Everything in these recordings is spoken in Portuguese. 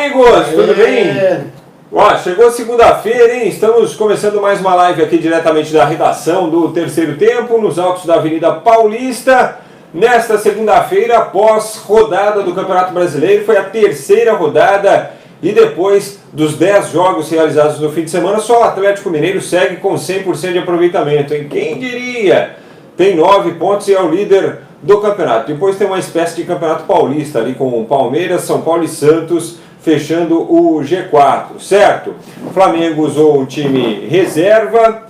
amigos, tudo bem? Ó, chegou segunda-feira, hein? Estamos começando mais uma live aqui diretamente da redação do Terceiro Tempo, nos altos da Avenida Paulista. Nesta segunda-feira, após rodada do Campeonato Brasileiro, foi a terceira rodada e depois dos 10 jogos realizados no fim de semana, só o Atlético Mineiro segue com 100% de aproveitamento, hein? Quem diria? Tem 9 pontos e é o líder do campeonato. Depois tem uma espécie de campeonato paulista ali com Palmeiras, São Paulo e Santos fechando o G4, certo? O Flamengo usou o time reserva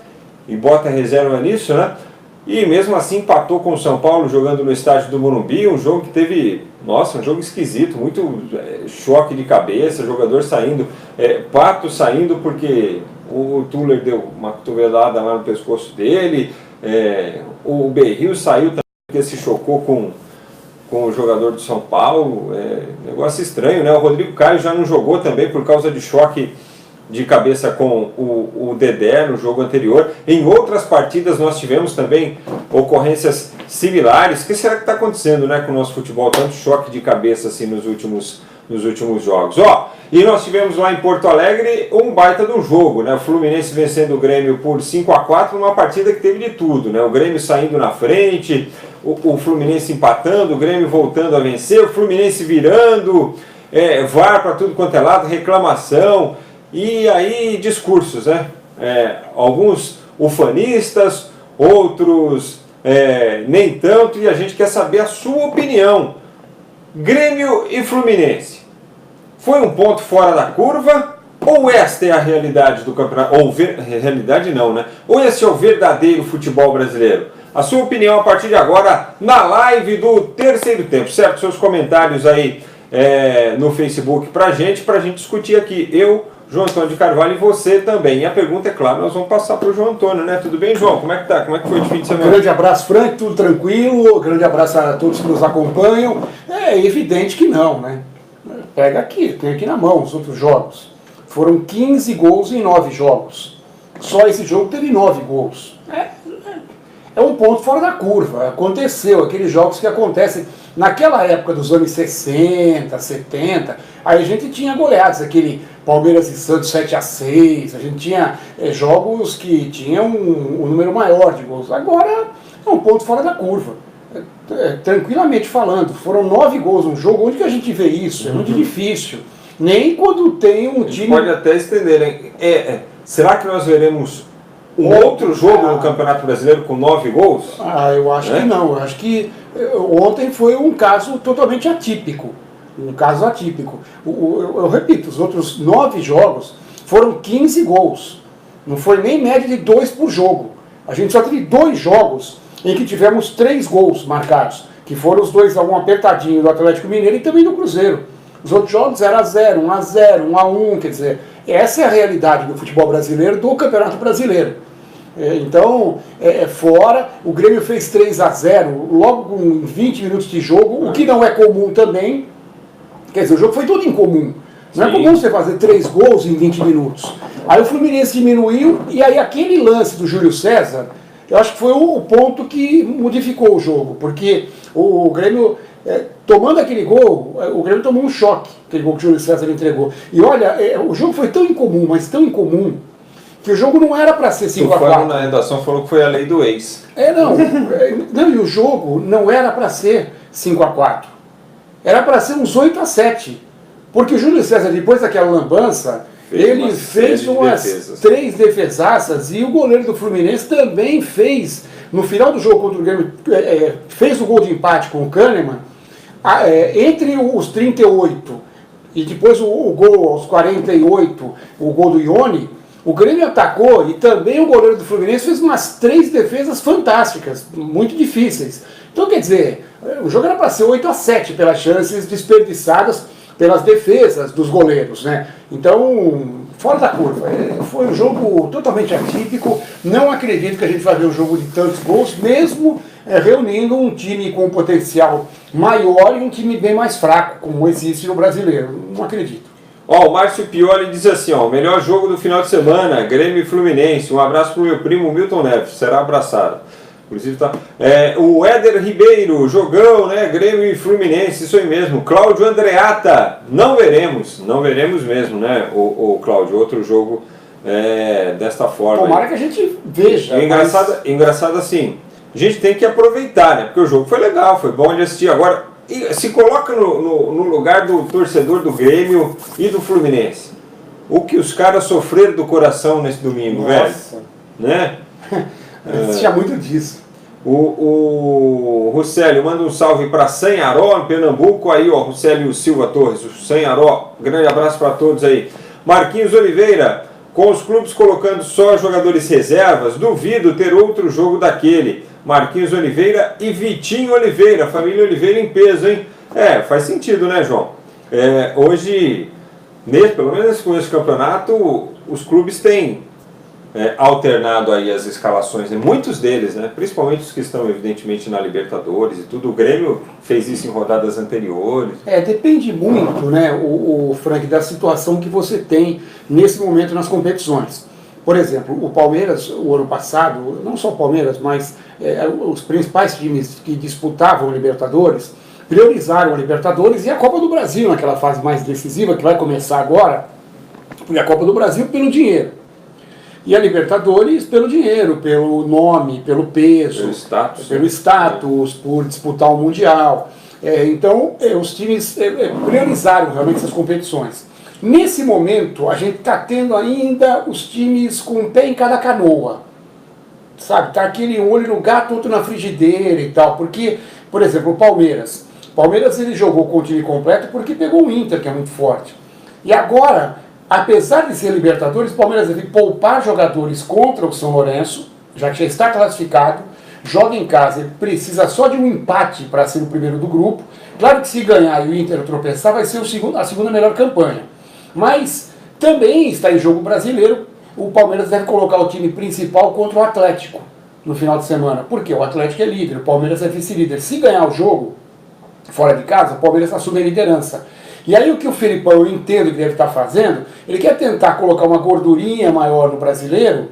e bota reserva nisso, né? E mesmo assim empatou com o São Paulo jogando no estádio do Morumbi, um jogo que teve, nossa, um jogo esquisito, muito choque de cabeça, jogador saindo, Pato saindo porque o Tuller deu uma cotovelada lá no pescoço dele, o Berril saiu também porque se chocou com o jogador do São Paulo, negócio estranho, né? O Rodrigo Caio já não jogou também por causa de choque de cabeça com o Dedé no jogo anterior. Em outras partidas nós tivemos também ocorrências similares. O que será que está acontecendo, né, com o nosso futebol? Tanto choque de cabeça assim nos últimos jogos. Ó, e nós tivemos lá em Porto Alegre um baita de um jogo, né? O Fluminense vencendo o Grêmio por 5-4 numa partida que teve de tudo, né? O Grêmio saindo na frente, o Fluminense empatando, o Grêmio voltando a vencer, o Fluminense virando, VAR para tudo quanto é lado, reclamação, e aí discursos, né? Alguns ufanistas, outros nem tanto, e a gente quer saber a sua opinião. Grêmio e Fluminense, foi um ponto fora da curva? Ou esta é a realidade do campeonato? Ou realidade não, né? Ou esse é o verdadeiro futebol brasileiro? A sua opinião a partir de agora na live do Terceiro Tempo, certo? Seus comentários aí no Facebook pra gente discutir aqui. Eu, João Antônio de Carvalho, e você também. E a pergunta, é claro, nós vamos passar para o João Antônio, né? Tudo bem, João? Como é que tá? Como é que foi de fim de semana? Grande abraço, Frank, tudo tranquilo. Grande abraço a todos que nos acompanham. É evidente que não, né? Pega aqui, tem aqui na mão os outros jogos. Foram 15 gols em 9 jogos. Só esse jogo teve 9 gols. É um ponto fora da curva. Aconteceu, aqueles jogos que acontecem naquela época dos anos 60, 70, aí a gente tinha goleadas, aquele Palmeiras e Santos 7-6, a gente tinha jogos que tinham um número maior de gols. Agora é um ponto fora da curva. Tranquilamente falando, foram 9 gols num jogo. Onde que a gente vê isso? É muito difícil. Nem quando tem um time... Pode até estender, hein? Será que nós veremos um outro jogo no Campeonato Brasileiro com 9 gols? Eu acho que não. Eu acho que ontem foi um caso totalmente atípico. Um caso atípico. Eu repito, os outros 9 jogos foram 15 gols. Não foi nem média de 2 por jogo. A gente só teve 2 jogos em que tivemos 3 gols marcados, que foram os 2 um apertadinho do Atlético Mineiro e também do Cruzeiro. Os outros jogos 0-0, 1-0, 1-1, quer dizer, essa é a realidade do futebol brasileiro, do Campeonato Brasileiro. Então, fora, o Grêmio fez 3-0 logo com 20 minutos de jogo, o que não é comum também. Quer dizer, o jogo foi todo incomum. Não é comum você fazer 3 gols em 20 minutos. Aí o Fluminense diminuiu, e aí aquele lance do Júlio César, eu acho que foi o ponto que modificou o jogo, porque o Grêmio, tomando aquele gol, o Grêmio tomou um choque, aquele gol que o Júlio César entregou. E olha, o jogo foi tão incomum, mas tão incomum, que o jogo não era para ser 5-4. Na redação falou que foi a lei do ex. Não, e o jogo não era para ser 5-4. Era para ser uns 8-7. Porque o Júlio César, depois daquela lambança, ele fez umas 3 defesaças, e o goleiro do Fluminense também fez, no final do jogo contra o Grêmio, fez o gol de empate com o Kahneman, entre os 38 e depois o gol aos 48, o gol do Ione, o Grêmio atacou, e também o goleiro do Fluminense fez umas 3 defesas fantásticas, muito difíceis. Então, quer dizer, o jogo era para ser 8-7 pelas chances desperdiçadas pelas defesas dos goleiros, né? Então, fora da curva. Foi um jogo totalmente atípico. Não acredito que a gente vai ver um jogo de tantos gols, mesmo reunindo um time com um potencial maior e um time bem mais fraco, como existe no brasileiro. Não acredito. O Márcio Pioli diz assim, o melhor jogo do final de semana, Grêmio e Fluminense. Um abraço pro meu primo Milton Neves, será abraçado. Inclusive tá. O Éder Ribeiro, jogão, né? Grêmio e Fluminense, isso aí mesmo. Cláudio Andreata, não veremos mesmo, né? O Cláudio, outro jogo desta forma. Tomara que a gente veja. Engraçado assim, a gente tem que aproveitar, né? Porque o jogo foi legal, foi bom de assistir. Agora, se coloca no lugar do torcedor do Grêmio e do Fluminense. O que os caras sofreram do coração nesse domingo, Nossa. velho? Né? Tinha muito disso. O Ruscélio manda um salve para Sanharó, em Pernambuco. Aí, ó, Ruscélio Silva Torres, o Sanharó. Grande abraço para todos aí. Marquinhos Oliveira, com os clubes colocando só jogadores reservas, duvido ter outro jogo daquele. Marquinhos Oliveira e Vitinho Oliveira, família Oliveira em peso, hein? Faz sentido, né, João? Hoje, pelo menos nesse começo do campeonato, os clubes têm alternado aí as escalações, né? Muitos deles, né? Principalmente os que estão evidentemente na Libertadores e tudo. O Grêmio fez isso em rodadas anteriores. Depende muito, né, o Frank, da situação que você tem nesse momento nas competições. Por exemplo, o Palmeiras, o ano passado, não só o Palmeiras, mas os principais times que disputavam a Libertadores, priorizaram a Libertadores e a Copa do Brasil naquela fase mais decisiva, que vai começar agora, porque a Copa do Brasil pelo dinheiro. E a Libertadores pelo dinheiro, pelo nome, pelo peso, pelo status, por disputar o Mundial. Então, os times priorizaram realmente essas competições. Nesse momento, a gente está tendo ainda os times com um pé em cada canoa. Sabe, tá aquele olho no gato, outro na frigideira e tal. Porque, por exemplo, o Palmeiras. O Palmeiras ele jogou com o time completo porque pegou o Inter, que é muito forte. E agora, apesar de ser Libertadores, o Palmeiras deve poupar jogadores contra o São Lourenço, já que já está classificado, joga em casa, precisa só de um empate para ser o primeiro do grupo. Claro que se ganhar e o Inter tropeçar, vai ser a segunda melhor campanha. Mas também está em jogo brasileiro, o Palmeiras deve colocar o time principal contra o Atlético no final de semana. Porque o Atlético é líder, o Palmeiras é vice-líder. Se ganhar o jogo fora de casa, o Palmeiras assume a liderança. E aí o que o Felipão, eu entendo que deve estar fazendo, ele quer tentar colocar uma gordurinha maior no brasileiro,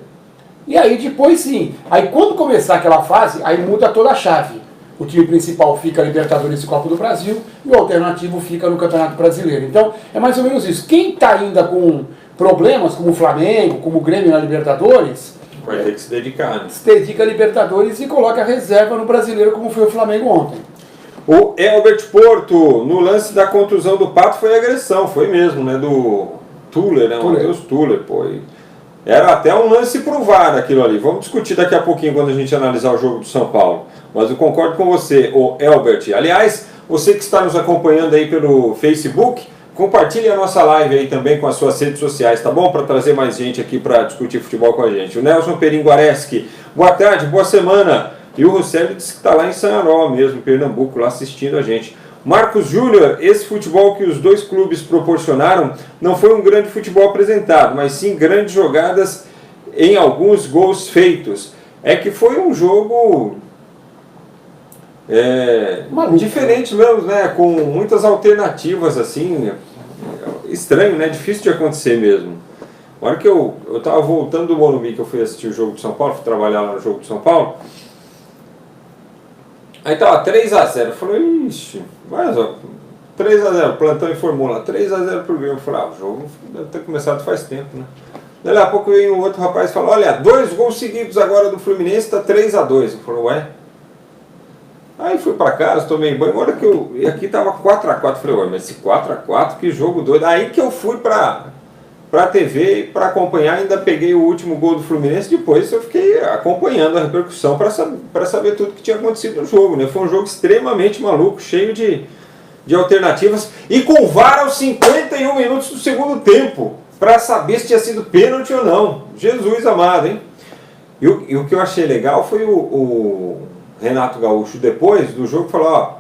e aí depois sim, aí quando começar aquela fase, aí muda toda a chave. O time principal fica Libertadores e Copa do Brasil, e o alternativo fica no Campeonato Brasileiro. Então é mais ou menos isso. Quem está ainda com problemas, como o Flamengo, como o Grêmio na Libertadores, vai ter que se dedicar, né? Se dedica a Libertadores e coloca a reserva no Brasileiro, como foi o Flamengo ontem. O Elbert Porto, no lance da contusão do Pato, foi agressão, foi mesmo, né? Do Tuller, né? O Matheus Tuller, pô. Era até um lance pro VAR aquilo ali. Vamos discutir daqui a pouquinho quando a gente analisar o jogo do São Paulo. Mas eu concordo com você, o Elbert. Aliás, você que está nos acompanhando aí pelo Facebook, compartilhe a nossa live aí também com as suas redes sociais, tá bom? Para trazer mais gente aqui para discutir futebol com a gente. O Nelson Peringuareschi, boa tarde, boa semana. E o Russelli disse que está lá em Sanharó mesmo, Pernambuco, lá assistindo a gente. Marcos Júnior, esse futebol que os dois clubes proporcionaram não foi um grande futebol apresentado, mas sim grandes jogadas em alguns gols feitos. É que foi um jogo diferente mesmo, né? Com muitas alternativas assim. Estranho, né? Difícil de acontecer mesmo. A hora que eu estava voltando do Morumbi, que eu fui assistir o jogo de São Paulo, fui trabalhar lá no jogo de São Paulo. Aí tava 3-0, eu falei, ixi, mas ó, 3-0, plantão informou lá, 3-0 pro Grêmio. Eu falei, o jogo deve ter começado faz tempo, né? Daí a pouco veio um outro rapaz e falou, olha, 2 gols seguidos agora do Fluminense, tá 3-2. Eu falei, ué? Aí fui pra casa, tomei banho, agora que e aqui tava 4-4, eu falei, ué, mas esse 4-4, que jogo doido. Aí que eu fui pra TV para acompanhar, ainda peguei o último gol do Fluminense, depois eu fiquei acompanhando a repercussão para saber tudo que tinha acontecido no jogo, né? Foi um jogo extremamente maluco, cheio de alternativas, e com VAR aos 51 minutos do segundo tempo, para saber se tinha sido pênalti ou não. Jesus amado, hein? E o que eu achei legal foi o Renato Gaúcho, depois do jogo, falou, ó,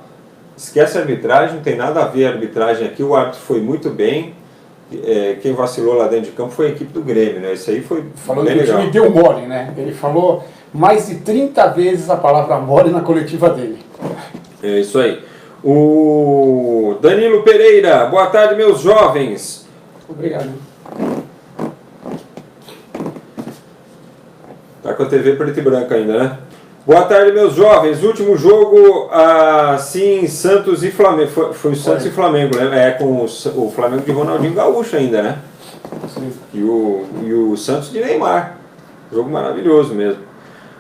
esquece a arbitragem, não tem nada a ver a arbitragem aqui, o árbitro foi muito bem. Quem vacilou lá dentro de campo foi a equipe do Grêmio, né? Isso aí foi falando bem legal. Falando que o time deu mole, né? Ele falou mais de 30 vezes a palavra mole na coletiva dele. É isso aí. O Danilo Pereira, boa tarde, meus jovens. Obrigado. Tá com a TV preto e branco ainda, né? Boa tarde, meus jovens. Último jogo, assim, Santos e Flamengo. Foi o Santos e Flamengo, né? Com o Flamengo de Ronaldinho Gaúcho ainda, né? Sim. E o Santos de Neymar. Jogo maravilhoso mesmo.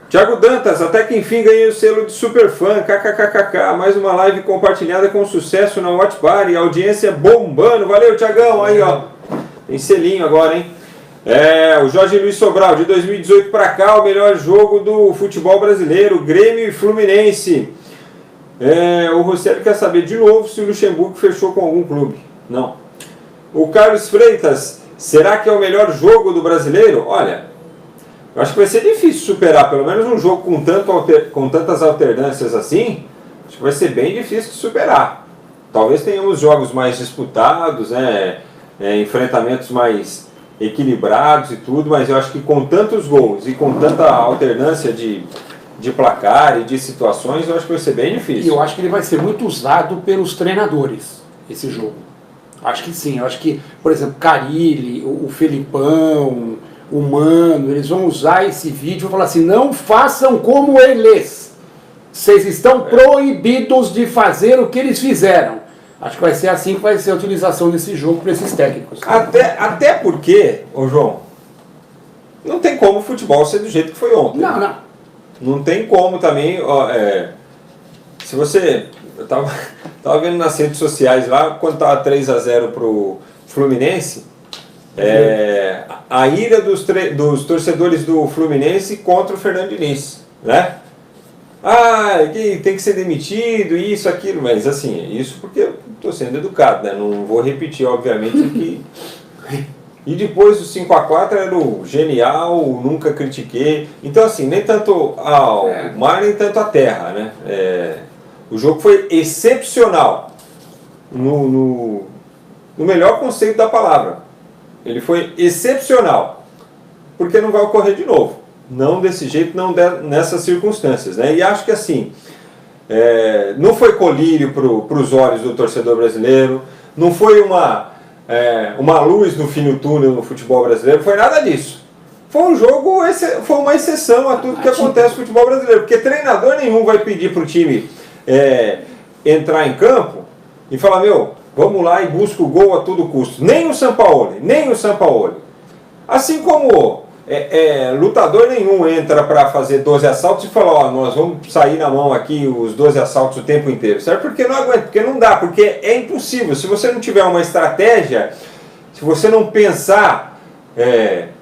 Thiago Dantas, até que enfim ganhei o selo de superfã, kkkk, mais uma live compartilhada com sucesso na Watch Party, audiência bombando, valeu Thiagão, aí ó, tem selinho agora, hein? O Jorge Luiz Sobral, de 2018 para cá, o melhor jogo do futebol brasileiro, Grêmio e Fluminense. O Rosselli quer saber de novo se o Luxemburgo fechou com algum clube. Não. O Carlos Freitas, será que é o melhor jogo do brasileiro? Olha, eu acho que vai ser difícil superar, pelo menos um jogo com tantas alternâncias assim, acho que vai ser bem difícil de superar. Talvez tenhamos jogos mais disputados, enfrentamentos mais equilibrados e tudo, mas eu acho que com tantos gols e com tanta alternância de placar e de situações, eu acho que vai ser bem difícil. E eu acho que ele vai ser muito usado pelos treinadores, esse jogo. Acho que sim, eu acho que, por exemplo, Carille, o Felipão, o Mano, eles vão usar esse vídeo e falar assim, não façam como eles. Vocês estão proibidos de fazer o que eles fizeram. Acho que vai ser assim que vai ser a utilização desse jogo para esses técnicos. Até porque, ô João, não tem como o futebol ser do jeito que foi ontem. Não. Não tem como também, se você... Eu tava vendo nas redes sociais lá, quando estava 3-0 pro Fluminense, a ira dos torcedores do Fluminense contra o Fernando Diniz, né? Que tem que ser demitido, isso, aquilo, mas assim, isso porque eu estou sendo educado, né? Não vou repetir, obviamente, que... E depois o 5-4 era o genial, nunca critiquei. Então assim, nem tanto ao mar, nem tanto à terra, né? O jogo foi excepcional, no melhor conceito da palavra. Ele foi excepcional, porque não vai ocorrer de novo. Não desse jeito, não nessas circunstâncias, né? E acho que assim, não foi colírio para os olhos do torcedor brasileiro, não foi uma luz no fim do túnel no futebol brasileiro, foi nada disso. Foi um jogo, foi uma exceção a tudo que acontece no futebol brasileiro, porque treinador nenhum vai pedir para o time entrar em campo e falar, vamos lá e busca o gol a todo custo. Nem o Sampaoli. Assim como lutador nenhum entra para fazer 12 assaltos e fala, nós vamos sair na mão aqui os 12 assaltos o tempo inteiro. Certo? Porque não aguenta, porque não dá, porque é impossível. Se você não tiver uma estratégia, se você não pensar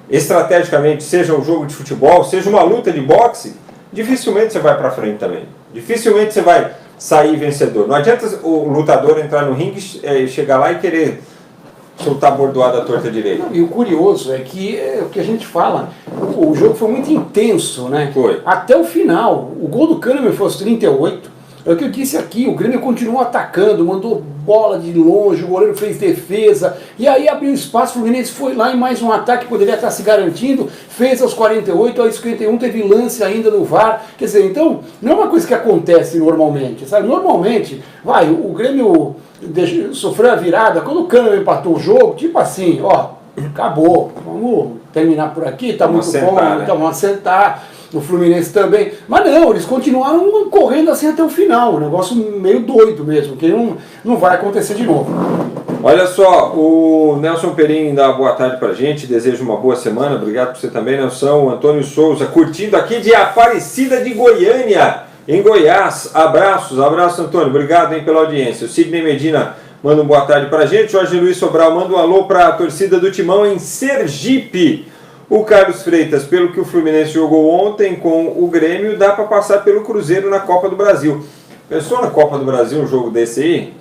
estrategicamente, seja um jogo de futebol, seja uma luta de boxe, dificilmente você vai para frente também. Dificilmente você vai sair vencedor. Não adianta o lutador entrar no ringue, chegar lá e querer soltar a bordoada à torta direita. E o curioso é que o que a gente fala, o jogo foi muito intenso, né? Foi. Até o final. O gol do Kahneman foi aos 38. É o que eu disse aqui, o Grêmio continuou atacando, mandou bola de longe, o goleiro fez defesa, e aí abriu espaço, o Fluminense foi lá em mais um ataque, poderia estar se garantindo, fez aos 48, aos 51 teve lance ainda no VAR, quer dizer, então, não é uma coisa que acontece normalmente, sabe? Normalmente, o Grêmio sofreu a virada, quando o Kahneman empatou o jogo, tipo assim, acabou, vamos terminar por aqui, tá muito bom, então vamos acertar. O Fluminense também, mas não, eles continuaram correndo assim até o final, um negócio meio doido mesmo, que não vai acontecer de novo. Olha só, o Nelson Perim dá boa tarde pra gente, desejo uma boa semana, obrigado por você também, Nelson. Antônio Souza, curtindo aqui de Aparecida de Goiânia, em Goiás, abraços, Antônio, obrigado pela audiência. O Sidney Medina manda uma boa tarde pra gente, Jorge Luiz Sobral manda um alô pra torcida do Timão em Sergipe. O Carlos Freitas, pelo que o Fluminense jogou ontem com o Grêmio, dá para passar pelo Cruzeiro na Copa do Brasil. Pensou na Copa do Brasil um jogo desse aí?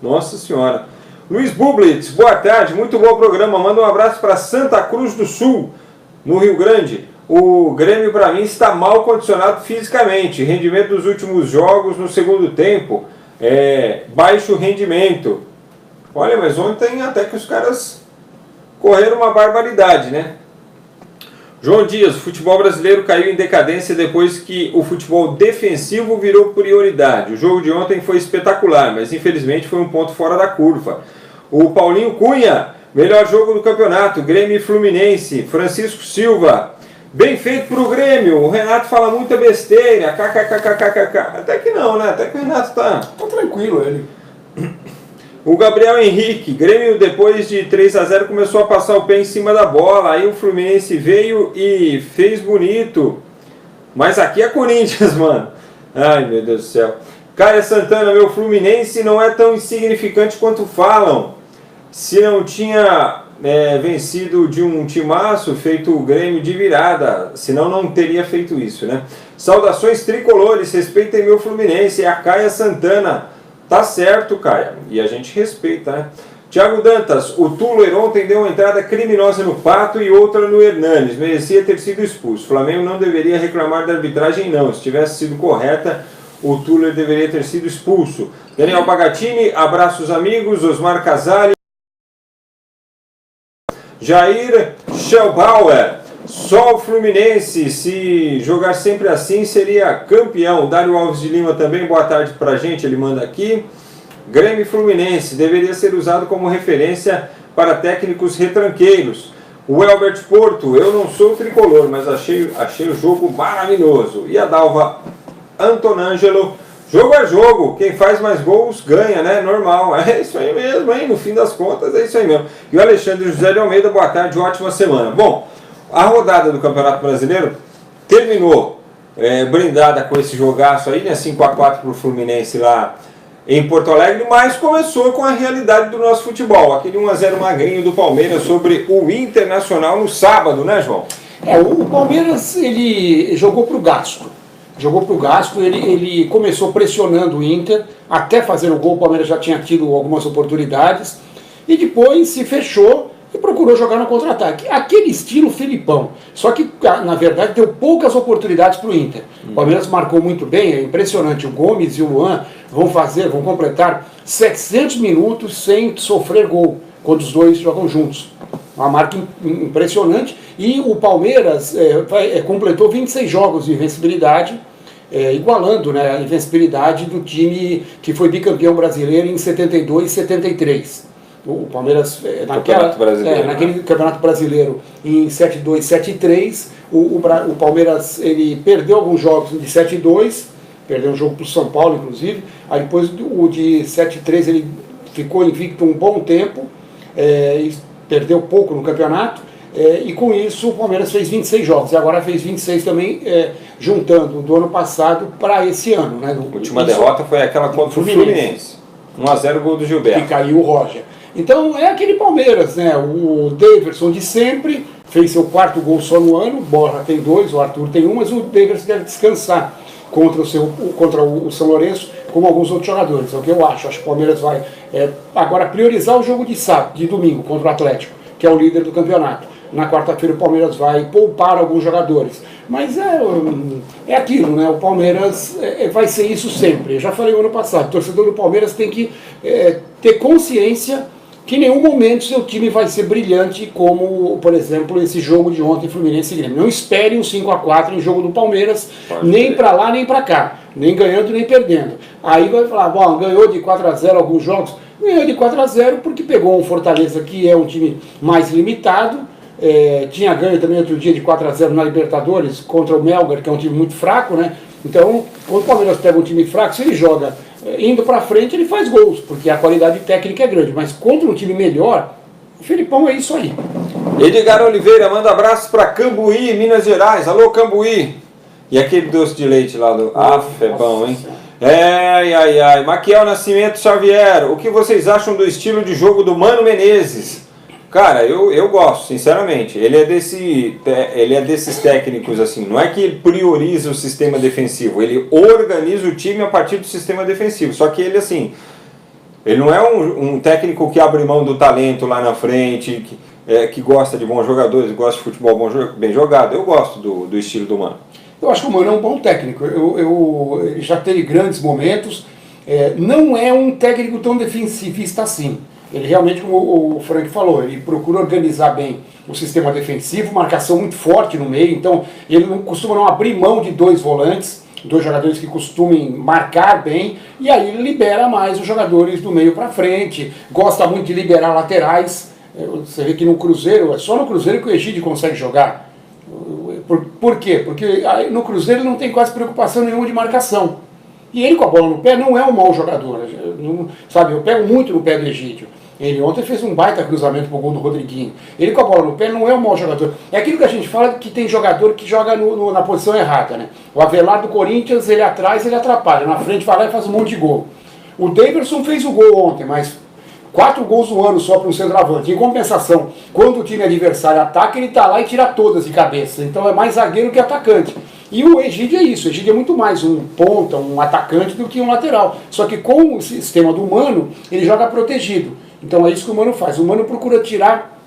Nossa Senhora. Luiz Bublitz, boa tarde, muito bom programa. Manda um abraço para Santa Cruz do Sul, no Rio Grande. O Grêmio, para mim, está mal condicionado fisicamente. Rendimento dos últimos jogos no segundo tempo, baixo rendimento. Olha, mas ontem até que os caras correram uma barbaridade, né? João Dias, o futebol brasileiro caiu em decadência depois que o futebol defensivo virou prioridade. O jogo de ontem foi espetacular, mas infelizmente foi um ponto fora da curva. O Paulinho Cunha, melhor jogo do campeonato, Grêmio e Fluminense. Francisco Silva, Bem feito pro Grêmio, o Renato fala muita besteira, kkkkkk. Até que não, né? Até que o Renato tá tranquilo ele. O Gabriel Henrique, Grêmio depois de 3-0 começou a passar o pé em cima da bola, aí o Fluminense veio e fez bonito. Mas aqui é Corinthians, mano. Ai, meu Deus do céu. Caio Santana, meu Fluminense não é tão insignificante quanto falam. Se não tinha vencido de um timaço, feito o Grêmio de virada, senão não teria feito isso, né? Saudações tricolores, respeitem meu Fluminense, é a Caia Santana. Tá certo, Caia, e a gente respeita, né? Thiago Dantas, o Tuller ontem deu uma entrada criminosa no Pato e outra no Hernanes, merecia ter sido expulso. O Flamengo não deveria reclamar da arbitragem não, se tivesse sido correta, o Tuller deveria ter sido expulso. Daniel Bagatini, abraços amigos, Osmar Casale, Jair Schelbauer, só o Fluminense, se jogar sempre assim, seria campeão. Dário Alves de Lima também, boa tarde pra gente, ele manda aqui. Grêmio e Fluminense, deveria ser usado como referência para técnicos retranqueiros. O Elbert Porto, eu não sou tricolor, mas achei o jogo maravilhoso. E a Dalva Antonângelo, jogo é jogo, quem faz mais gols ganha, né? Normal, é isso aí mesmo, hein? No fim das contas é isso aí mesmo. E o Alexandre José de Almeida, boa tarde, ótima semana. Bom, a rodada do Campeonato Brasileiro terminou brindada com esse jogaço aí, né? 5-4 para o Fluminense lá em Porto Alegre, mas começou com a realidade do nosso futebol. Aquele 1-0 magrinho do Palmeiras sobre o Internacional no sábado, né, João? O Palmeiras, ele jogou para o gasto. Ele começou pressionando o Inter, até fazer o gol, o Palmeiras já tinha tido algumas oportunidades, e depois se fechou e procurou jogar no contra-ataque. Aquele estilo Felipão, só que na verdade deu poucas oportunidades para o Inter. O Palmeiras marcou muito bem, é impressionante, o Gomes e o Luan vão completar 700 minutos sem sofrer gol, quando os dois jogam juntos. Uma marca impressionante, e o Palmeiras completou 26 jogos de invencibilidade, igualando, né, a invencibilidade do time que foi bicampeão brasileiro em 72 e 73. O Palmeiras, naquele Campeonato Brasileiro, em 7-2, 7-3, o Palmeiras ele perdeu alguns jogos de 7-2, perdeu um jogo para o São Paulo, inclusive, aí depois o de 7-3 ele ficou invicto um bom tempo, e perdeu pouco no campeonato, e com isso o Palmeiras fez 26 jogos, e agora fez 26 também, juntando do ano passado para esse ano. Né? A última derrota foi aquela contra o Fluminense, 1-0 gol do Gilberto. E caiu o Roger. Então é aquele Palmeiras, né? O Daverson de sempre, fez seu 4º gol só no ano, o Borja tem 2, o Arthur tem 1, mas o Daverson deve descansar contra o São Lourenço, como alguns outros jogadores. É o que eu acho. Acho que o Palmeiras vai agora priorizar o jogo de domingo contra o Atlético, que é o líder do campeonato. Na quarta-feira o Palmeiras vai poupar alguns jogadores. Mas é aquilo, né? O Palmeiras vai ser isso sempre. Eu já falei no ano passado, o torcedor do Palmeiras tem que ter consciência que em nenhum momento seu time vai ser brilhante, como, por exemplo, esse jogo de ontem, Fluminense e Grêmio. Não espere um 5-4 em jogo do Palmeiras, nem para lá nem para cá, nem ganhando nem perdendo. Aí vai falar, bom, ganhou de 4-0 alguns jogos, ganhou de 4-0 porque pegou um Fortaleza que é um time mais limitado, tinha ganho também outro dia de 4-0 na Libertadores contra o Melgar, que é um time muito fraco, né? Então, quando o Palmeiras pega um time fraco, se ele joga indo para frente, ele faz gols, porque a qualidade técnica é grande. Mas contra um time melhor, o Felipão é isso aí. Edgar Oliveira manda abraços para Cambuí, Minas Gerais. Alô, Cambuí. E aquele doce de leite lá do... é bom, hein? Maquiel Nascimento Xavier, o que vocês acham do estilo de jogo do Mano Menezes? Cara, eu gosto, sinceramente. Ele é desses técnicos, assim, não é que ele prioriza o sistema defensivo, ele organiza o time a partir do sistema defensivo. Só que ele, assim, ele não é um técnico que abre mão do talento lá na frente, que gosta de bons jogadores, gosta de futebol bem jogado. Eu gosto do estilo do Mano. Eu acho que o Mano é um bom técnico. Ele já teve grandes momentos. Não é um técnico tão defensivista assim. Ele realmente, como o Frank falou, ele procura organizar bem o sistema defensivo, marcação muito forte no meio, então ele não costuma não abrir mão de 2 volantes, 2 jogadores que costumem marcar bem, e aí ele libera mais os jogadores do meio para frente, gosta muito de liberar laterais. Você vê que no Cruzeiro, é só no Cruzeiro que o Egídio consegue jogar. Por quê? Porque no Cruzeiro ele não tem quase preocupação nenhuma de marcação. E ele com a bola no pé não é um mau jogador. Sabe, eu pego muito no pé do Egídio. Ele ontem fez um baita cruzamento pro gol do Rodriguinho. Ele com a bola no pé não é um mau jogador. É aquilo que a gente fala que tem jogador que joga na posição errada, né? O Avelar do Corinthians, ele atrás, ele atrapalha. Na frente vai lá e faz um monte de gol. O Daverson fez o gol ontem, mas 4 gols no ano só para um centroavante. Em compensação, quando o time adversário ataca, ele tá lá e tira todas de cabeça. Então é mais zagueiro que atacante. E o Egídio é isso, o Egídio é muito mais um ponta, um atacante do que um lateral. Só que com o sistema do Mano, ele joga protegido. Então é isso que o Mano faz. O Mano procura tirar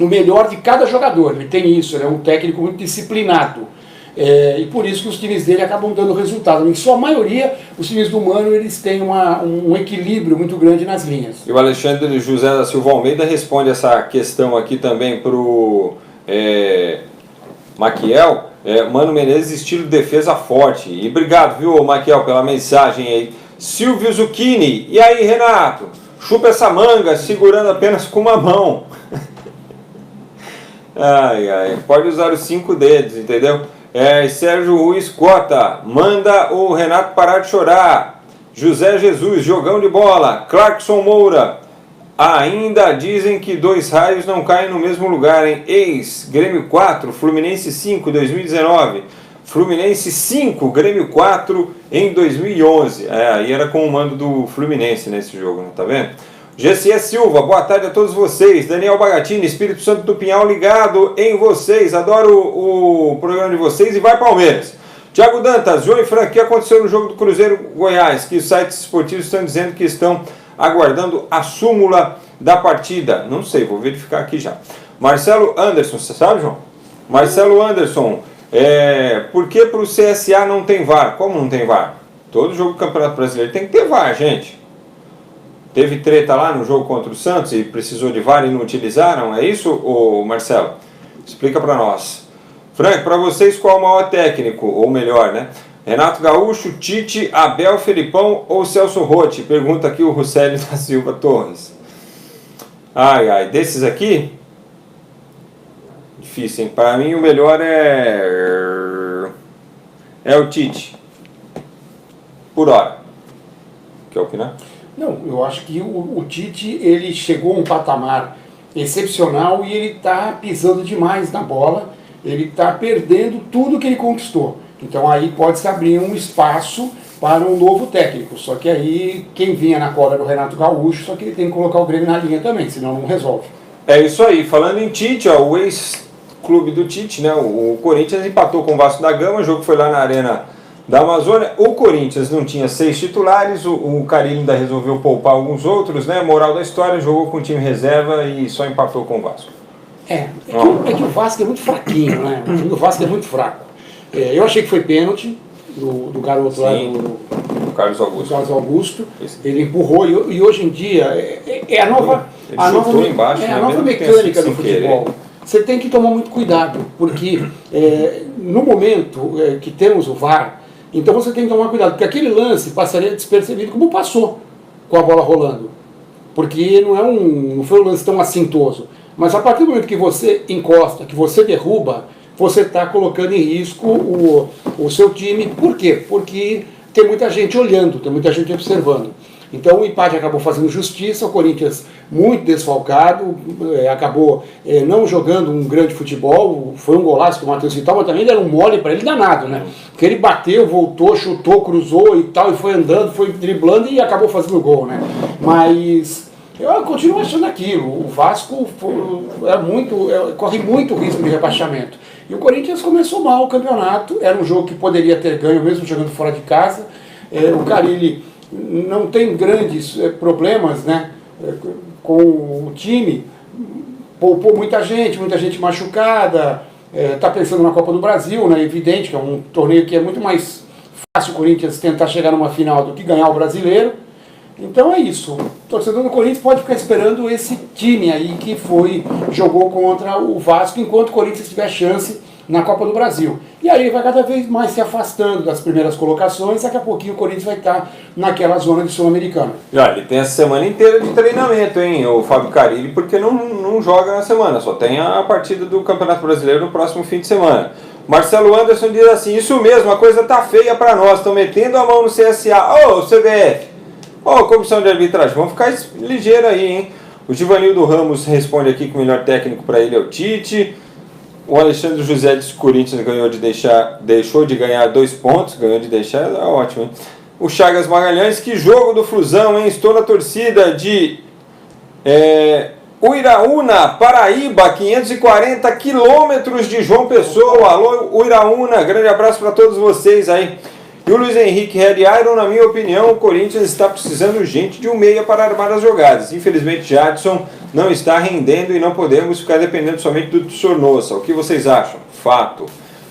o melhor de cada jogador. Ele tem isso, ele é um técnico muito disciplinado. E por isso que os times dele acabam dando resultado. Em sua maioria, os times do Mano eles têm um equilíbrio muito grande nas linhas. E o Alexandre José da Silva Almeida responde essa questão aqui também para o Maquiel. Mano Menezes, estilo defesa forte. E obrigado, viu, Maquiel, pela mensagem aí. Silvio Zucchini. E aí, Renato? Chupa essa manga, segurando apenas com uma mão. Pode usar os 5 dedos, entendeu? Sérgio Ruiz Cota. Manda o Renato parar de chorar. José Jesus, jogão de bola. Clarkson Moura. Ainda dizem que 2 raios não caem no mesmo lugar, hein? Grêmio 4, Fluminense 5, 2019. Fluminense 5, Grêmio 4 em 2011. Aí era com o mando do Fluminense nesse jogo, né? Tá vendo? GCE Silva, boa tarde a todos vocês. Daniel Bagatini, Espírito Santo do Pinhal ligado em vocês. Adoro o programa de vocês e vai Palmeiras. Thiago Dantas, João e Frank, o que aconteceu no jogo do Cruzeiro Goiás? Que os sites esportivos estão dizendo que estão aguardando a súmula da partida. Não sei, vou verificar aqui já. Marcelo Anderson, você sabe, João? Marcelo Anderson, por que para o CSA não tem VAR? Como não tem VAR? Todo jogo do Campeonato Brasileiro tem que ter VAR, gente. Teve treta lá no jogo contra o Santos e precisou de VAR e não utilizaram? É isso, Marcelo? Explica para nós. Frank, para vocês qual o maior técnico? Ou melhor, né? Renato Gaúcho, Tite, Abel, Felipão ou Celso Rotti? Pergunta aqui o Russelli da Silva Torres. Desses aqui? Difícil, hein? Para mim o melhor é o Tite. Por hora. Quer opinar? Não, eu acho que o Tite ele chegou a um patamar excepcional e ele está pisando demais na bola. Ele está perdendo tudo que ele conquistou. Então aí pode-se abrir um espaço para um novo técnico. Só que aí quem vinha na cola era o Renato Gaúcho, só que ele tem que colocar o Grêmio na linha também, senão não resolve. É isso aí. Falando em Tite, o ex-clube do Tite, né, o Corinthians empatou com o Vasco da Gama, o jogo foi lá na Arena da Amazônia. O Corinthians não tinha 6 titulares, o Carille ainda resolveu poupar alguns outros, né? Moral da história, jogou com o time reserva e só empatou com o Vasco. Que o Vasco é muito fraquinho, né? O time do Vasco é muito fraco. Eu achei que foi pênalti do garoto. Sim, lá do Carlos Augusto. Carlos Augusto. Ele empurrou e hoje em dia é a nova mecânica do futebol. Você tem que tomar muito cuidado, porque no momento que temos o VAR, então você tem que tomar cuidado, porque aquele lance passaria despercebido como passou com a bola rolando. Porque não foi um lance tão assintoso. Mas a partir do momento que você encosta, que você derruba, você está colocando em risco o seu time. Por quê? Porque tem muita gente olhando, tem muita gente observando. Então o empate acabou fazendo justiça, o Corinthians muito desfalcado, acabou não jogando um grande futebol, foi um golaço do Matheus Vital, mas também deram um mole para ele danado, né? Porque ele bateu, voltou, chutou, cruzou e tal, e foi andando, foi driblando e acabou fazendo gol, né? Mas eu continuo achando aquilo, o Vasco corre muito risco de rebaixamento. E o Corinthians começou mal o campeonato, era um jogo que poderia ter ganho mesmo jogando fora de casa. O Carille não tem grandes problemas, né, com o time, poupou muita gente machucada, está pensando na Copa do Brasil, né, evidente que é um torneio que é muito mais fácil o Corinthians tentar chegar numa final do que ganhar o Brasileiro. Então é isso, o torcedor do Corinthians pode ficar esperando esse time aí que jogou contra o Vasco, enquanto o Corinthians tiver chance na Copa do Brasil. E aí ele vai cada vez mais se afastando das primeiras colocações, daqui a pouquinho o Corinthians vai estar naquela zona de Sul-Americana. Ele tem essa semana inteira de treinamento, hein, o Fábio Carille, porque não joga na semana, só tem a partida do Campeonato Brasileiro no próximo fim de semana. Marcelo Anderson diz assim, isso mesmo, a coisa tá feia para nós, estão metendo a mão no CSA. Ô, CBF, ô, comissão de arbitragem, vamos ficar ligeiro aí, hein? O Givanildo Ramos responde aqui que o melhor técnico para ele é o Tite. O Alexandre José diz que o Corinthians deixou de ganhar 2 pontos, ganhou de deixar, é ótimo, hein? O Chagas Magalhães, que jogo do Flusão, hein? Estou na torcida de Uiraúna, Paraíba, 540 quilômetros de João Pessoa. Alô, Uiraúna, grande abraço para todos vocês aí. E o Luiz Henrique Red Iron, na minha opinião, o Corinthians está precisando urgente de um meia para armar as jogadas. Infelizmente, Jadson não está rendendo e não podemos ficar dependendo somente do Sornosa. O que vocês acham? Fato.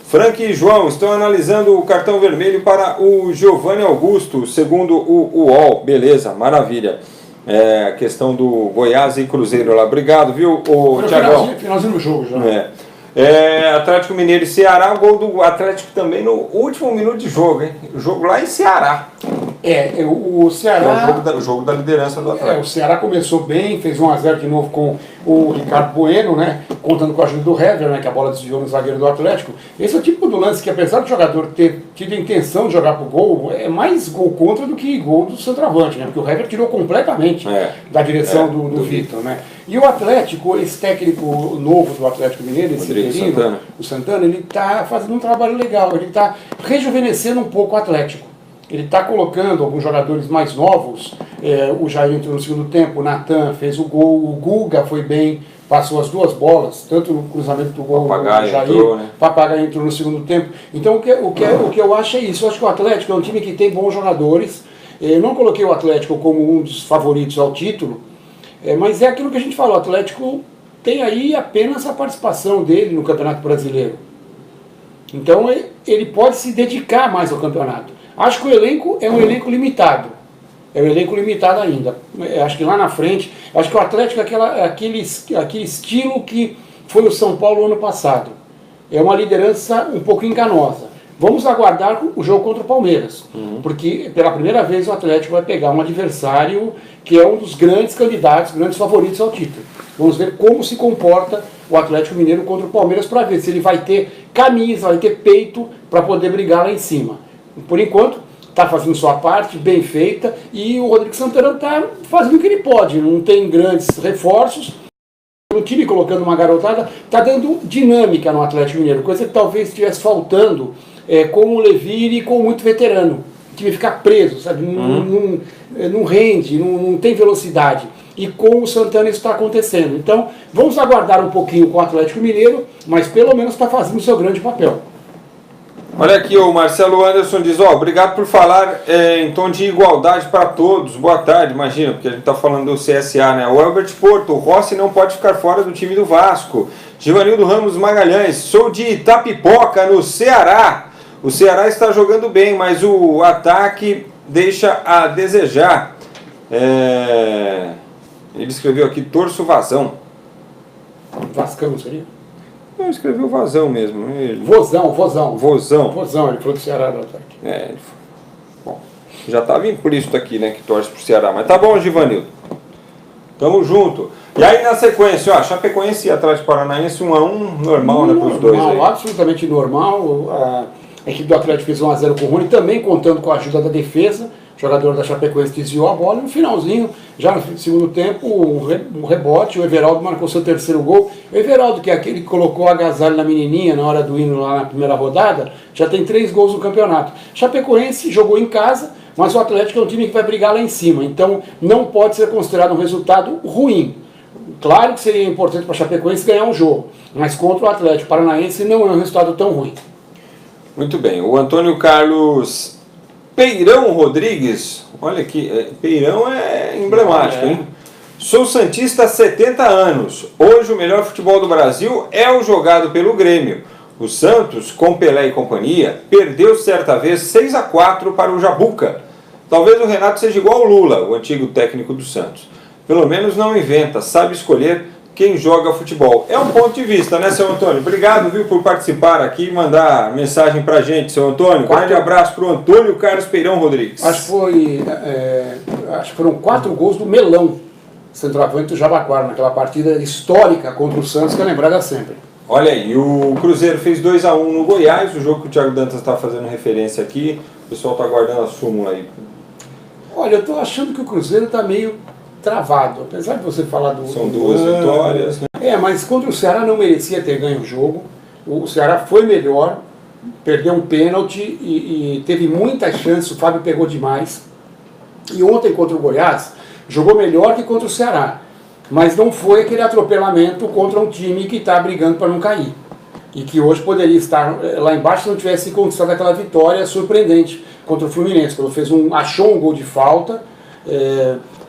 Frank e João estão analisando o cartão vermelho para o Giovanni Augusto, segundo o UOL. Beleza, maravilha. A questão do Goiás e Cruzeiro lá. Obrigado, viu, Thiagão? Finalzinho do jogo já. Atlético Mineiro e Ceará, o gol do Atlético também no último minuto de jogo, hein? O jogo lá em Ceará. O Ceará... É o jogo da liderança do Atlético. O Ceará começou bem, fez 1-0 de novo com o Ricardo Bueno, né? Contando com a ajuda do Hever, né? Que a bola desviou no zagueiro do Atlético. Esse é o tipo do lance que, apesar do jogador ter tido a intenção de jogar pro gol, é mais gol contra do que gol do centroavante, né? Porque o Hever tirou completamente da direção do Vitor, né? E o Atlético, esse técnico novo do Atlético Mineiro, esse interino, o Santana, ele está fazendo um trabalho legal, ele está rejuvenescendo um pouco o Atlético. Ele está colocando alguns jogadores mais novos, o Jair entrou no segundo tempo, o Natan fez o gol, o Guga foi bem, passou as 2 bolas, tanto no cruzamento do gol do Jair, Papagaio entrou no segundo tempo. Então o que eu acho é isso, eu acho que o Atlético é um time que tem bons jogadores, eu não coloquei o Atlético como um dos favoritos ao título, mas é aquilo que a gente falou, o Atlético tem aí apenas a participação dele no Campeonato Brasileiro. Então ele pode se dedicar mais ao campeonato. Acho que o elenco é um elenco limitado. É um elenco limitado ainda. Acho que lá na frente, acho que o Atlético é aquele estilo que foi o São Paulo ano passado. É uma liderança um pouco enganosa. Vamos aguardar o jogo contra o Palmeiras, porque pela primeira vez o Atlético vai pegar um adversário que é um dos grandes candidatos, grandes favoritos ao título. Vamos ver como se comporta o Atlético Mineiro contra o Palmeiras para ver se ele vai ter camisa, vai ter peito para poder brigar lá em cima. Por enquanto, está fazendo sua parte, bem feita, e o Rodrigo Santana está fazendo o que ele pode, não tem grandes reforços. O time colocando uma garotada está dando dinâmica no Atlético Mineiro, coisa que talvez estivesse faltando com o Levir e com muito veterano. O time fica preso, sabe? Não rende, não tem velocidade. E com o Santana isso está acontecendo. Então, vamos aguardar um pouquinho com o Atlético Mineiro, mas pelo menos está fazendo o seu grande papel. Olha aqui, o Marcelo Anderson diz, obrigado por falar em tom de igualdade para todos. Boa tarde, imagina, porque a gente está falando do CSA, né? O Albert Porto, o Rossi não pode ficar fora do time do Vasco. Givanildo Ramos Magalhães, sou de Itapipoca, no Ceará. O Ceará está jogando bem, mas o ataque deixa a desejar. Ele escreveu aqui, torço Vazão. Vascão, seria? Não, escreveu Vazão mesmo. Vozão, ele falou do Ceará do ataque. Bom, já estava implícito aqui, né, que torce pro Ceará. Mas tá bom, Givanildo. Tamo junto. E aí na sequência, Chapecoense e Atlético Paranaense 1-1, normal, né, pros dois aí. Absolutamente normal. A equipe do Atlético fez 1-0 com o Rony, também contando com a ajuda da defesa. O jogador da Chapecoense desviou a bola e no finalzinho, já no segundo tempo, um rebote, o Everaldo marcou seu 3º gol. O Everaldo, que é aquele que colocou a agasalho na menininha na hora do hino lá na primeira rodada, já tem 3 gols no campeonato. Chapecoense jogou em casa, mas o Atlético é um time que vai brigar lá em cima, então não pode ser considerado um resultado ruim. Claro que seria importante para a Chapecoense ganhar um jogo, mas contra o Atlético Paranaense não é um resultado tão ruim. Muito bem, o Antônio Carlos Peirão Rodrigues, olha aqui, Peirão é emblemático, hein? Sou santista há 70 anos, hoje o melhor futebol do Brasil é o jogado pelo Grêmio. O Santos, com Pelé e companhia, perdeu certa vez 6-4 para o Jabuca. Talvez o Renato seja igual ao Lula, o antigo técnico do Santos. Pelo menos não inventa, sabe escolher quem joga futebol. É um ponto de vista, né, seu Antônio? Obrigado, viu, por participar aqui e mandar mensagem pra gente, seu Antônio. Grande abraço pro Antônio Carlos Peirão Rodrigues. Acho que foram 4 gols do Melão, centroavante do Jabaquara, naquela partida histórica contra o Santos, que é lembrada sempre. Olha aí, o Cruzeiro fez 2-1 no Goiás, o jogo que o Thiago Dantas está fazendo referência aqui. O pessoal está aguardando a súmula aí. Olha, eu estou achando que o Cruzeiro está meio travado, apesar de você falar do... São duas vitórias, né? Mas contra o Ceará não merecia ter ganho o jogo. O Ceará foi melhor, perdeu um pênalti e teve muitas chances, o Fábio pegou demais. E ontem contra o Goiás, jogou melhor que contra o Ceará. Mas não foi aquele atropelamento contra um time que está brigando para não cair. E que hoje poderia estar lá embaixo se não tivesse conquistado aquela vitória surpreendente contra o Fluminense, quando achou um gol de falta,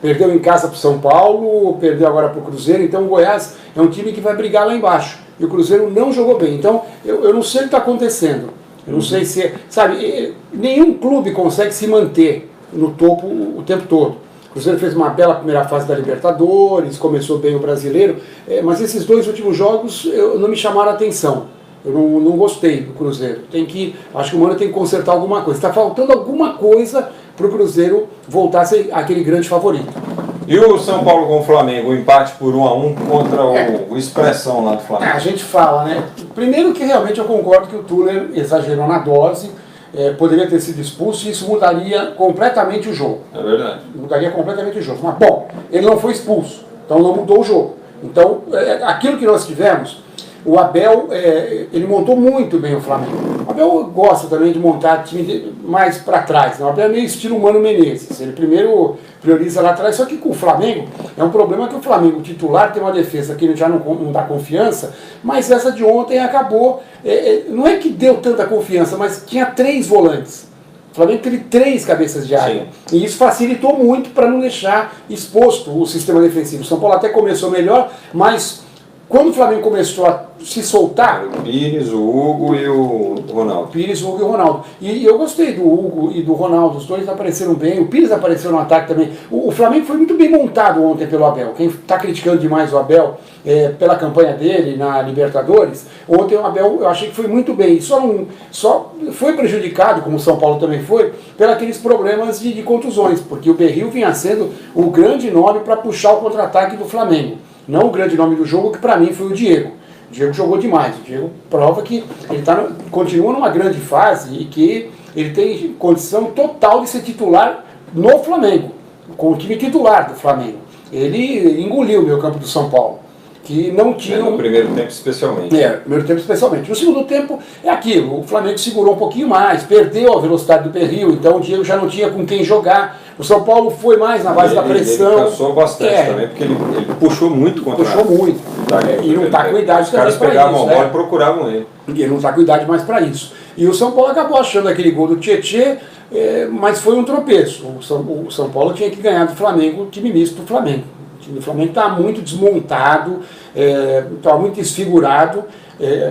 perdeu em casa para o São Paulo, perdeu agora para o Cruzeiro. Então o Goiás é um time que vai brigar lá embaixo. E o Cruzeiro não jogou bem. Então eu não sei o que está acontecendo. Eu não sei se... Sabe, nenhum clube consegue se manter no topo o tempo todo. O Cruzeiro fez uma bela primeira fase da Libertadores, começou bem o Brasileiro, mas esses 2 últimos jogos não me chamaram a atenção. Eu não gostei do Cruzeiro. Acho que o Mano tem que consertar alguma coisa. Está faltando alguma coisa para o Cruzeiro voltar a ser aquele grande favorito. E o São Paulo com o Flamengo, o empate por 1-1 contra o Expressão lá do Flamengo? A gente fala, né? Primeiro que realmente eu concordo que o Tuller exagerou na dose, poderia ter sido expulso e isso mudaria completamente o jogo. É verdade. Mudaria completamente o jogo. Mas, bom, ele não foi expulso, então não mudou o jogo. Então, aquilo que nós tivemos, o Abel, ele montou muito bem o Flamengo. O Abel gosta também de montar time mais para trás, né? O Abel é meio estilo Mano Menezes. Ele primeiro prioriza lá atrás, só que com o Flamengo é um problema que o Flamengo titular tem uma defesa que ele já não dá confiança, mas essa de ontem acabou, não é que deu tanta confiança, mas tinha 3 volantes. O Flamengo teve 3 cabeças de área. Sim. E isso facilitou muito para não deixar exposto o sistema defensivo. O São Paulo até começou melhor, mas quando o Flamengo começou a se soltar... O Pires, o Hugo e o Ronaldo. Pires, o Hugo e o Ronaldo. E eu gostei do Hugo e do Ronaldo, os dois apareceram bem, o Pires apareceu no ataque também. O Flamengo foi muito bem montado ontem pelo Abel. Quem está criticando demais o Abel pela campanha dele na Libertadores, ontem o Abel eu achei que foi muito bem. Só foi prejudicado, como o São Paulo também foi, pelos aqueles problemas de contusões, porque o Berril vinha sendo o grande nome para puxar o contra-ataque do Flamengo. Não o grande nome do jogo, que para mim foi o Diego. O Diego jogou demais. O Diego prova que ele continua numa grande fase e que ele tem condição total de ser titular no Flamengo, com o time titular do Flamengo. Ele engoliu o meio campo do São Paulo, que não tinha... No primeiro tempo especialmente. No primeiro tempo especialmente. No segundo tempo é aquilo, o Flamengo segurou um pouquinho mais, perdeu a velocidade do Berril, então o Diego já não tinha com quem jogar. O São Paulo foi mais na base da pressão. Ele cansou bastante também, porque ele puxou muito contra Puxou muito. E não está com idade também para isso. Os caras pegavam a bola e procuravam ele. E ele não está com idade mais para isso. E o São Paulo acabou achando aquele gol do Tietê, mas foi um tropeço. O São Paulo tinha que ganhar do Flamengo, o time misto do Flamengo. O time do Flamengo está muito desmontado, está muito desfigurado.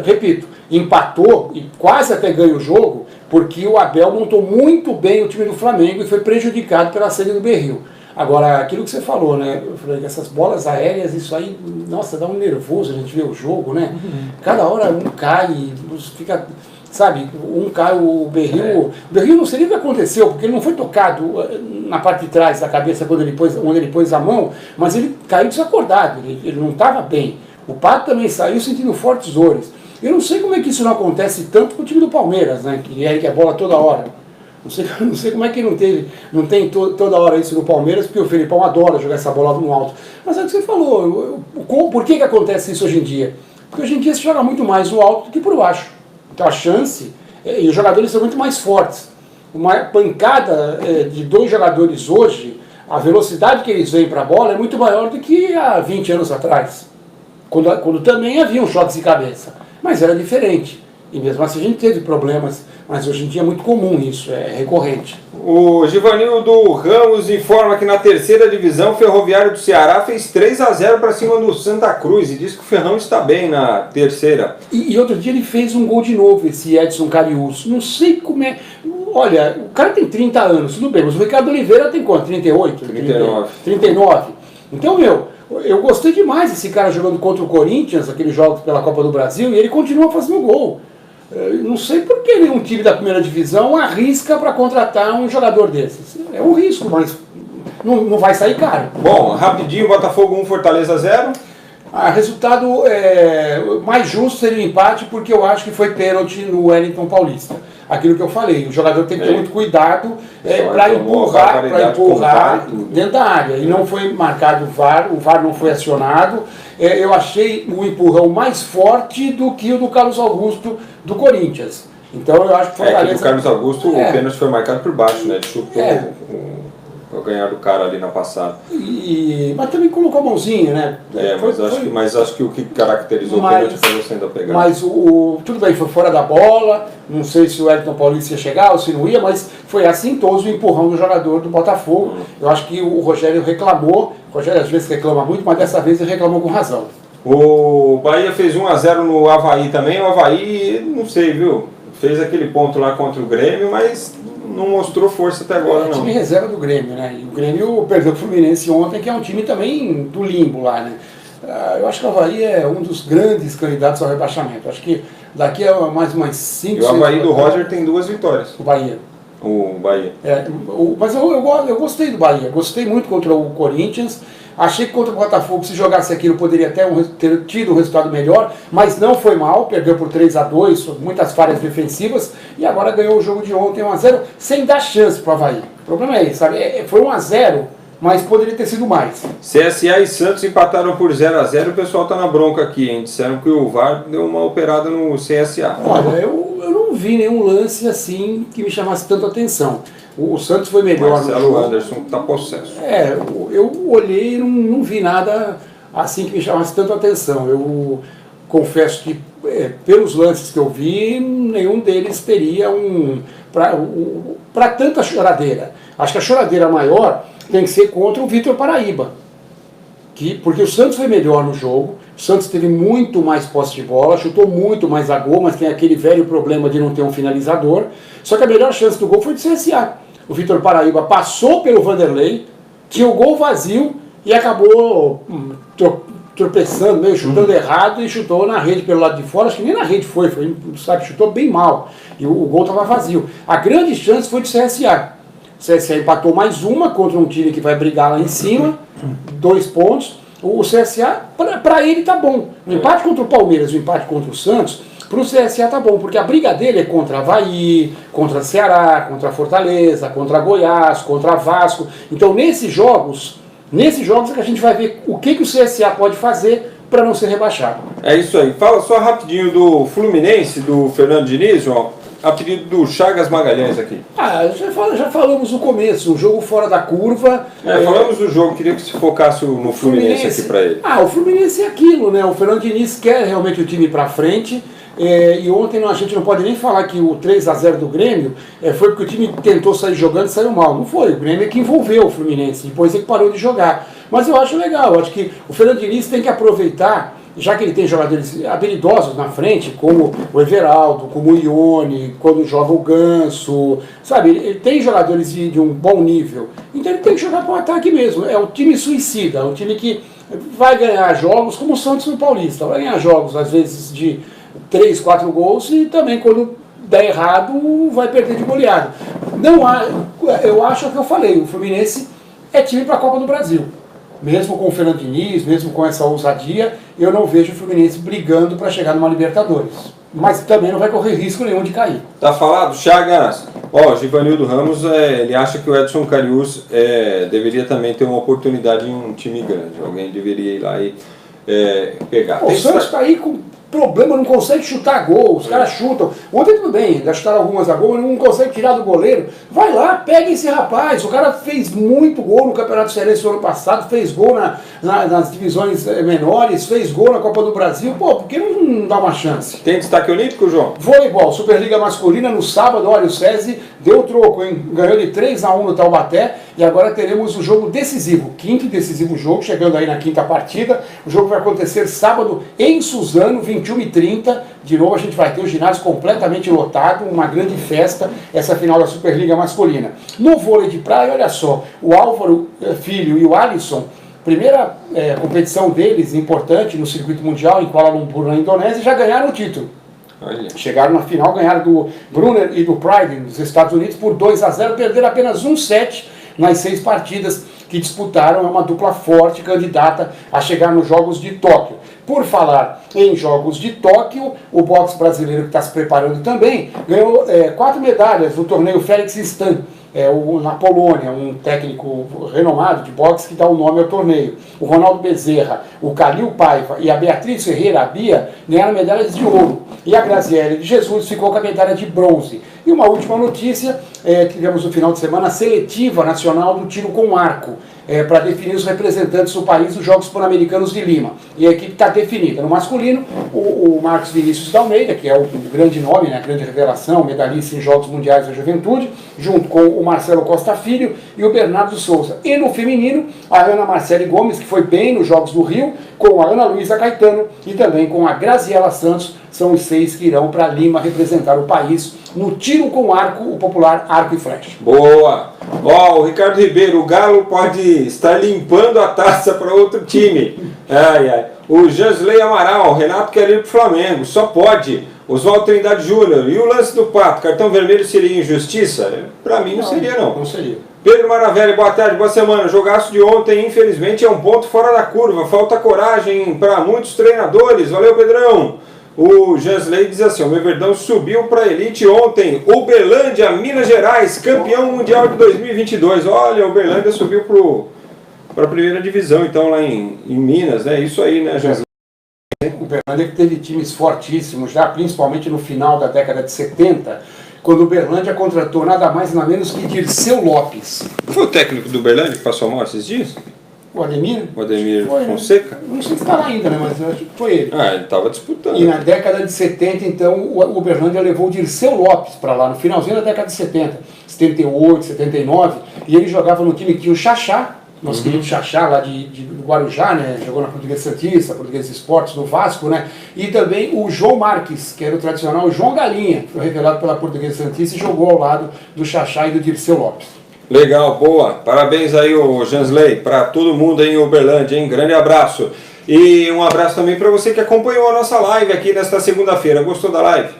Repito, empatou e quase até ganha o jogo, porque o Abel montou muito bem o time do Flamengo e foi prejudicado pela saída do Berril. Agora, aquilo que você falou, né, Frank, essas bolas aéreas, isso aí, nossa, dá um nervoso a gente ver o jogo, né? Cada hora um cai, fica, sabe, um cai, o Berril... O Berril não sei nem o que aconteceu, porque ele não foi tocado na parte de trás da cabeça onde ele pôs a mão, mas ele caiu desacordado, ele não estava bem. O Pato também saiu sentindo fortes dores. Eu não sei como é que isso não acontece tanto com o time do Palmeiras, né, que ergue a bola toda hora. Não sei como é que não tem toda hora isso no Palmeiras, porque o Felipão adora jogar essa bola no alto. Mas é o que você falou, por que acontece isso hoje em dia? Porque hoje em dia se joga muito mais no alto do que por baixo. Então a chance, e os jogadores são muito mais fortes. Uma pancada de 2 jogadores hoje, a velocidade que eles vêm para a bola é muito maior do que há 20 anos atrás, quando também havia choques de cabeça. Mas era diferente. E mesmo assim a gente teve problemas, mas hoje em dia é muito comum isso, é recorrente. O Givanildo Ramos informa que na 3ª divisão, o Ferroviário do Ceará fez 3-0 para cima do Santa Cruz e diz que o Ferrão está bem na 3ª. E outro dia ele fez um gol de novo, esse Edson Cariús. Não sei como é... Olha, o cara tem 30 anos, tudo bem, mas o Ricardo Oliveira tem quanto? 38? 39. Então, eu gostei demais desse cara jogando contra o Corinthians, aqueles jogos pela Copa do Brasil, e ele continua fazendo gol. Não sei por que um time da 1ª divisão arrisca para contratar um jogador desses. É um risco, mas não vai sair caro. Bom, rapidinho, Botafogo 1, Fortaleza 0. Resultado mais justo seria o empate, porque eu acho que foi pênalti no Wellington Paulista. Aquilo que eu falei, o jogador tem que ter muito cuidado para empurrar dentro da área. E não foi marcado o VAR não foi acionado. Eu achei o empurrão mais forte do que o do Carlos Augusto do Corinthians. Então eu acho que foi que o Carlos Augusto, o pênalti foi marcado por baixo, né? Ele chutou o ganhar do cara ali na passada. Mas também colocou a mãozinha, né? Mas acho que o que caracterizou o pênalti foi você ainda pegar. Mas tudo bem, foi fora da bola, não sei se o Wellington Paulista ia chegar ou se não ia, mas foi assintoso o empurrão do jogador do Botafogo. Eu acho que o Rogério reclamou, o Rogério às vezes reclama muito, mas dessa vez ele reclamou com razão. O Bahia fez 1-0 no Avaí também, o Avaí, não sei, viu? Fez aquele ponto lá contra o Grêmio, mas não mostrou força até agora, não. Time reserva do Grêmio, né? E o Grêmio perdeu o Fluminense ontem, que é um time também do limbo lá, né? Eu acho que o Avaí é um dos grandes candidatos ao rebaixamento. Acho que daqui a mais umas 5, 6... E o Avaí do Roger tem 2 vitórias. O Bahia. O Bahia. Mas eu gostei do Bahia. Gostei muito contra o Corinthians. Achei que contra o Botafogo, se jogasse aquilo, poderia até ter tido um resultado melhor, mas não foi mal, perdeu por 3-2, muitas falhas defensivas, e agora ganhou o jogo de ontem 1-0, sem dar chance para o Avaí. O problema é esse, sabe? Foi 1-0, mas poderia ter sido mais. CSA e Santos empataram por 0-0, o pessoal está na bronca aqui, hein? Disseram que o VAR deu uma operada no CSA. Olha, eu não vi nenhum lance assim que me chamasse tanto atenção. O Santos foi melhor Marcelo no jogo. Anderson está possesso. Eu olhei e não vi nada assim que me chamasse tanto atenção. Eu confesso que, pelos lances que eu vi, nenhum deles teria para tanta choradeira. Acho que a choradeira maior tem que ser contra o Vitor Paraíba. Porque o Santos foi melhor no jogo, o Santos teve muito mais posse de bola, chutou muito mais a gol, mas tem aquele velho problema de não ter um finalizador. Só que a melhor chance do gol foi do CSA. O Vitor Paraíba passou pelo Vanderlei, tinha o gol vazio e acabou tropeçando, meio chutando errado e chutou na rede pelo lado de fora. Acho que nem na rede foi, chutou bem mal. E o gol estava vazio. A grande chance foi do CSA. O CSA empatou mais uma contra um time que vai brigar lá em cima, 2 pontos. O CSA, para ele tá bom. O empate contra o Palmeiras, o empate contra o Santos, para o CSA tá bom, porque a briga dele é contra Avaí, contra Ceará, contra Fortaleza, contra Goiás, contra Vasco. Então nesses jogos é que a gente vai ver o que o CSA pode fazer para não ser rebaixado. É isso aí. Fala só rapidinho do Fluminense, do Fernando Diniz, João. A pedido do Chagas Magalhães aqui. Já falamos no começo, um jogo fora da curva. Falamos do jogo, queria que se focasse no Fluminense aqui para ele. O Fluminense é aquilo, né? O Fernando Diniz quer realmente o time para frente. E ontem a gente não pode nem falar que o 3-0 do Grêmio foi porque o time tentou sair jogando e saiu mal. Não foi, o Grêmio é que envolveu o Fluminense, depois é que parou de jogar. Mas eu acho legal, eu acho que o Fernando Diniz tem que aproveitar, já que ele tem jogadores habilidosos na frente, como o Everaldo, como o Ione, quando joga o Ganso, sabe? Ele tem jogadores de um bom nível. Então ele tem que jogar para o ataque mesmo. É o time suicida, é um time que vai ganhar jogos como o Santos no Paulista. Vai ganhar jogos, às vezes, de 3, 4 gols e também quando der errado vai perder de goleada. Eu acho o que eu falei, o Fluminense é time para a Copa do Brasil. Mesmo com o Fernando Diniz, mesmo com essa ousadia, eu não vejo o Fluminense brigando para chegar numa Libertadores. Mas também não vai correr risco nenhum de cair. Tá falado, Chagas? Givanildo Ramos, ele acha que o Edson Cariús deveria também ter uma oportunidade em um time grande. Alguém deveria ir lá e pegar. O Santos está aí com problema, não consegue chutar gol, os caras chutam. Ontem tudo bem, já chutaram algumas a gol, mas não consegue tirar do goleiro. Vai lá, pega esse rapaz, o cara fez muito gol no Campeonato Cearense no ano passado, fez gol nas divisões menores, fez gol na Copa do Brasil, por que não dá uma chance? Tem destaque olímpico, João? Voleibol, Superliga Masculina no sábado, olha, o SESI deu troco, hein? Ganhou de 3-1 no Taubaté e agora teremos o jogo decisivo, quinto e decisivo jogo, chegando aí na quinta partida. O jogo vai acontecer sábado em Suzano, 21h30. De novo a gente vai ter o ginásio completamente lotado, uma grande festa, essa final da Superliga Masculina. No vôlei de praia, olha só, o Álvaro Filho e o Alisson, primeira competição deles importante no circuito mundial em Kuala Lumpur, na Indonésia, já ganharam o título. Olha. Chegaram na final, ganharam do Brunner e do Pride dos Estados Unidos por 2-0, perderam apenas um set nas 6 partidas que disputaram, é uma dupla forte, candidata a chegar nos Jogos de Tóquio. Por falar em Jogos de Tóquio, o boxe brasileiro que está se preparando também ganhou 4 medalhas no torneio Félix Stan, na Polônia, um técnico renomado de boxe que dá o nome ao torneio. O Ronaldo Bezerra, o Calil Paiva e a Beatriz Ferreira, a Bia, ganharam medalhas de ouro. E a Graziele de Jesus ficou com a medalha de bronze. E uma última notícia, tivemos no final de semana a seletiva nacional do tiro com arco, para definir os representantes do país nos Jogos Pan-Americanos de Lima. E a equipe está definida. No masculino, o Marcos Vinícius da Almeida, que é o grande nome, né, a grande revelação, medalhista em Jogos Mundiais da Juventude, junto com o Marcelo Costa Filho e o Bernardo Souza. E no feminino, a Ana Marcele Gomes, que foi bem nos Jogos do Rio, com a Ana Luísa Caetano e também com a Graziela Santos, são os 6 que irão para Lima representar o país no tiro com arco, o popular arco e flecha. Boa! Ó, o Ricardo Ribeiro, o Galo pode estar limpando a taça para outro time. Ai, ai. O Jansley Amaral, o Renato quer ir para o Flamengo, só pode. Oswaldo Trindade Júnior, e o lance do Pato, cartão vermelho seria injustiça? Para mim não seria não. Não seria. Pedro Maravelli, boa tarde, boa semana. Jogaço de ontem, infelizmente, é um ponto fora da curva. Falta coragem para muitos treinadores. Valeu, Pedrão. O Jansley diz assim, o meu Verdão subiu para a elite ontem. Uberlândia, Minas Gerais, campeão mundial de 2022. Olha, o Uberlândia subiu para a primeira divisão, então, lá em Minas, né? Isso aí, né, Jansley? O Uberlândia que teve times fortíssimos, já principalmente no final da década de 70, quando o Uberlândia contratou nada mais nada menos que Dirceu Lopes. Foi o técnico do Uberlândia que passou mal esses dias? O Ademir? O Ademir foi, Fonseca? Não sei se está lá ainda, né? Mas eu acho que foi ele. Ah, ele estava disputando. E na década de 70, então, o Uberlândia levou o Dirceu Lopes para lá, no finalzinho da década de 70, 78, 79, e ele jogava no time que tinha o Xaxá, nosso querido Xaxá, lá do Guarujá, né? Jogou na Portuguesa Santista, Portuguesa Esportes, no Vasco, né? E também o João Marques, que era o tradicional João Galinha, foi revelado pela Portuguesa Santista e jogou ao lado do Xaxá e do Dirceu Lopes. Legal, boa. Parabéns aí, o Jansley, para todo mundo aí em Uberlândia, hein? Grande abraço. E um abraço também para você que acompanhou a nossa live aqui nesta segunda-feira. Gostou da live?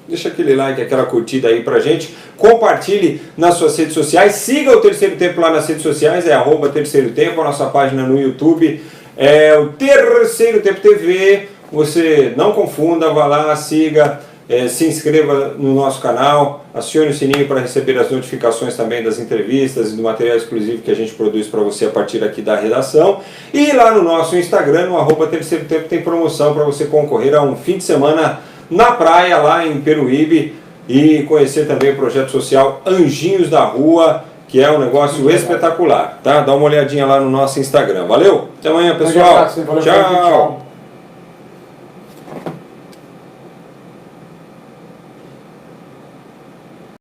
Deixa aquele like, aquela curtida aí pra gente. Compartilhe nas suas redes sociais. Siga o Terceiro Tempo lá nas redes sociais. É @Terceiro Tempo. A nossa página no YouTube é o Terceiro Tempo TV. Você não confunda, vá lá, siga. Se inscreva no nosso canal, acione o sininho para receber as notificações também das entrevistas e do material exclusivo que a gente produz para você a partir aqui da redação. E lá no nosso Instagram, no @Terceiro Tempo, tem promoção para você concorrer a um fim de semana na praia, lá em Peruíbe, e conhecer também o projeto social Anjinhos da Rua, que é um negócio espetacular, tá? Dá uma olhadinha lá no nosso Instagram. Valeu? Até amanhã, pessoal. Tchau.